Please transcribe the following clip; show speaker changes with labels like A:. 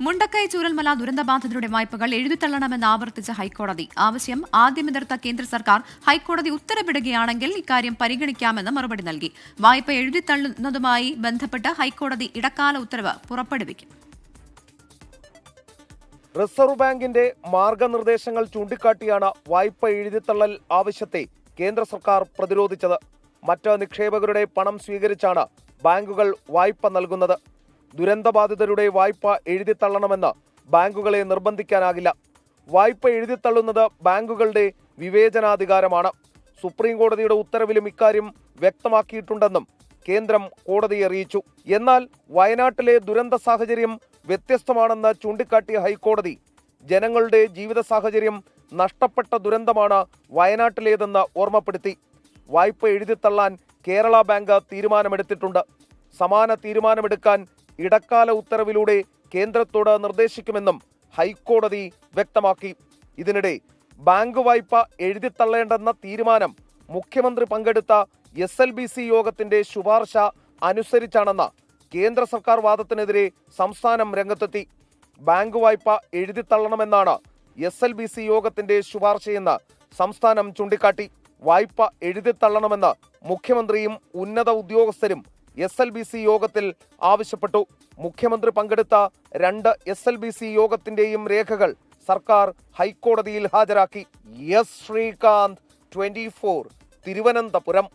A: മുണ്ടക്കൈ ചൂരൽമല ദുരന്തബാധിതരുടെ വായ്പകൾ എഴുതിത്തള്ളണമെന്ന് ആവർത്തിച്ച ഹൈക്കോടതി. ആവശ്യം ആദ്യം എതിർത്ത കേന്ദ്ര സർക്കാർ ഹൈക്കോടതി ഉത്തരവിടുകയാണെങ്കിൽ ഇക്കാര്യം പരിഗണിക്കാമെന്ന് മറുപടി നൽകി. വായ്പ എഴുതിത്തള്ളുന്നതുമായി ബന്ധപ്പെട്ട് ഹൈക്കോടതി ഇടക്കാല ഉത്തരവ് പുറപ്പെടുവിക്കും.
B: റിസർവ് ബാങ്കിന്റെ മാർഗനിർദ്ദേശങ്ങൾ ചൂണ്ടിക്കാട്ടിയാണ് വായ്പ എഴുതിത്തള്ളൽ ആവശ്യത്തെ കേന്ദ്ര സർക്കാർ പ്രതിരോധിച്ചത്. മറ്റ് നിക്ഷേപകരുടെ പണം സ്വീകരിച്ചാണ് ബാങ്കുകൾ വായ്പ നൽകുന്നത്. ദുരന്തബാധിതരുടെ വായ്പ എഴുതിത്തള്ളണമെന്ന് ബാങ്കുകളെ നിർബന്ധിക്കാനാകില്ല. വായ്പ എഴുതിത്തള്ളുന്നത് ബാങ്കുകളുടെ വിവേചനാധികാരമാണ്. സുപ്രീം കോടതിയുടെ ഉത്തരവിലും ഇക്കാര്യം വ്യക്തമാക്കിയിട്ടുണ്ടെന്നും കേന്ദ്രം കോടതിയെ അറിയിച്ചു. എന്നാൽ വയനാട്ടിലെ ദുരന്ത സാഹചര്യം വ്യത്യസ്തമാണെന്ന് ചൂണ്ടിക്കാട്ടിയ ഹൈക്കോടതി ജനങ്ങളുടെ ജീവിത സാഹചര്യം നഷ്ടപ്പെട്ട ദുരന്തമാണ് വയനാട്ടിലേതെന്ന് ഓർമ്മപ്പെടുത്തി. വായ്പ എഴുതിത്തള്ളാൻ കേരള ബാങ്ക് തീരുമാനമെടുത്തിട്ടുണ്ട്. സമാന തീരുമാനമെടുക്കാൻ ഇടക്കാല ഉത്തരവിലൂടെ കേന്ദ്രത്തോട് നിർദ്ദേശിക്കുമെന്നും ഹൈക്കോടതി വ്യക്തമാക്കി. ഇതിനിടെ ബാങ്ക് വായ്പ എഴുതിത്തള്ളേണ്ടെന്ന തീരുമാനം മുഖ്യമന്ത്രി പങ്കെടുത്ത SLBC യോഗത്തിന്റെ ശുപാർശ അനുസരിച്ചാണെന്ന കേന്ദ്ര സർക്കാർ വാദത്തിനെതിരെ സംസ്ഥാനം രംഗത്തെത്തി. ബാങ്ക് വായ്പ എഴുതിത്തള്ളണമെന്നാണ് SLBC യോഗത്തിന്റെ ശുപാർശയെന്ന് സംസ്ഥാനം ചൂണ്ടിക്കാട്ടി. വായ്പ എഴുതിത്തള്ളണമെന്ന് മുഖ്യമന്ത്രിയും ഉന്നത ഉദ്യോഗസ്ഥരും SLBC യോഗത്തിൽ ആവശ്യപ്പെട്ടു. മുഖ്യമന്ത്രി പങ്കെടുത്ത 2 SLBC യോഗത്തിന്റെയും രേഖകൾ സർക്കാർ ഹൈക്കോടതിയിൽ ഹാജരാക്കി. ശ്രീകാന്ത്, 24, തിരുവനന്തപുരം.